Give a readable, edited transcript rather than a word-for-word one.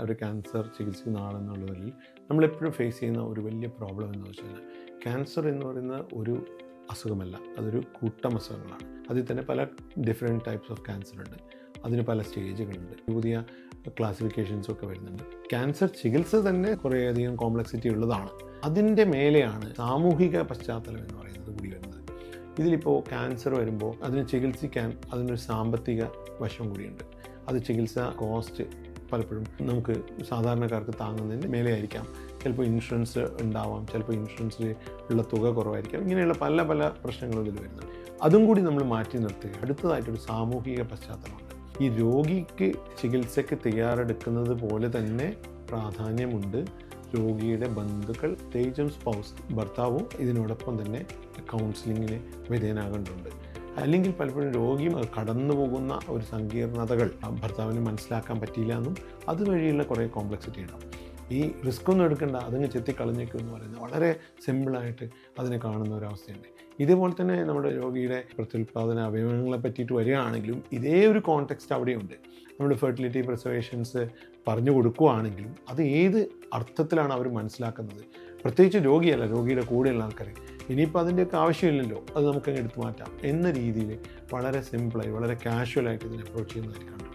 ഒരു ക്യാൻസർ ചികിത്സിക്കുന്ന ആളെന്നുള്ളതിൽ നമ്മളെപ്പോഴും ഫേസ് ചെയ്യുന്ന ഒരു വലിയ പ്രോബ്ലം എന്ന് വെച്ചാൽ ക്യാൻസർ എന്ന് പറയുന്ന ഒരു അസുഖമല്ല, അതൊരു കൂട്ടം അസുഖങ്ങളാണ്. അതിൽ തന്നെ പല ഡിഫറെൻറ്റ് ടൈപ്സ് ഓഫ് ക്യാൻസർ ഉണ്ട്, അതിന് പല സ്റ്റേജുകളുണ്ട്, പുതിയ ക്ലാസിഫിക്കേഷൻസൊക്കെ വരുന്നുണ്ട്. ക്യാൻസർ ചികിത്സ തന്നെ കുറേയധികം കോംപ്ലക്സിറ്റി ഉള്ളതാണ്. അതിൻ്റെ മേലെയാണ് സാമൂഹിക പശ്ചാത്തലം എന്ന് പറയുന്നത് കൂടി വരുന്നത്. ഇതിലിപ്പോൾ ക്യാൻസർ വരുമ്പോൾ അതിന് ചികിത്സിക്കാൻ അതിനൊരു സാമ്പത്തിക വശം കൂടിയുണ്ട്. അത് ചികിത്സ കോസ്റ്റ് പലപ്പോഴും നമുക്ക് സാധാരണക്കാർക്ക് താങ്ങുന്നതിന് മേലെ ആയിരിക്കാം. ചിലപ്പോൾ ഇൻഷുറൻസ് ഉണ്ടാവാം, ചിലപ്പോൾ ഇൻഷുറൻസിൽ ഉള്ള തുക കുറവായിരിക്കാം. ഇങ്ങനെയുള്ള പല പല പ്രശ്നങ്ങളും ഇതിൽ വരുന്നുണ്ട്. അതും കൂടി നമ്മൾ മാറ്റി നിർത്തുക. അടുത്തതായിട്ടൊരു സാമൂഹിക പശ്ചാത്തലമുണ്ട്. ഈ രോഗിക്ക് ചികിത്സയ്ക്ക് തയ്യാറെടുക്കുന്നത് പോലെ തന്നെ പ്രാധാന്യമുണ്ട് രോഗിയുടെ ബന്ധുക്കൾ, പ്രത്യേകിച്ചും സ്പൗസ്, ഭർത്താവും ഇതിനോടൊപ്പം തന്നെ കൗൺസിലിങ്ങിന് വിധേയനാകേണ്ടതുണ്ട്. അല്ലെങ്കിൽ പലപ്പോഴും രോഗി കടന്നു പോകുന്ന ഒരു സങ്കീർണതകൾ ഭർത്താവിന് മനസ്സിലാക്കാൻ പറ്റിയില്ല എന്നും അതുവഴിയുള്ള കുറേ കോംപ്ലക്സിറ്റി ഉണ്ടാവും. ഈ റിസ്ക് ഒന്നും എടുക്കേണ്ട, അതങ്ങ് ചെത്തിക്കളഞ്ഞേക്കും എന്ന് പറയുന്നത് വളരെ സിമ്പിളായിട്ട് അതിനെ കാണുന്ന ഒരവസ്ഥയുണ്ട്. ഇതേപോലെ തന്നെ നമ്മുടെ രോഗിയുടെ പ്രത്യുൽപാദന അവയവങ്ങളെ പറ്റിയിട്ട് വരികയാണെങ്കിലും ഇതേ ഒരു കോണ്ടെക്സ്റ്റ് അവിടെയുണ്ട്. നമ്മൾ ഫെർട്ടിലിറ്റി പ്രിസർവേഷൻസ് പറഞ്ഞു കൊടുക്കുകയാണെങ്കിലും അത് ഏത് അർത്ഥത്തിലാണ് അവർ മനസ്സിലാക്കുന്നത്, പ്രത്യേകിച്ച് രോഗിയല്ല, രോഗിയുടെ കൂടെയുള്ള ആൾക്കാർ. ഇനിയിപ്പോൾ അതിൻ്റെയൊക്കെ ആവശ്യമില്ലല്ലോ, അത് നമുക്കങ്ങ് എടുത്തു മാറ്റാം എന്ന രീതിയിൽ വളരെ സിമ്പിളായി വളരെ കാഷ്വലായിട്ട് ഇതിനെ അപ്രോച്ച് ചെയ്യുന്നതായിരിക്കും.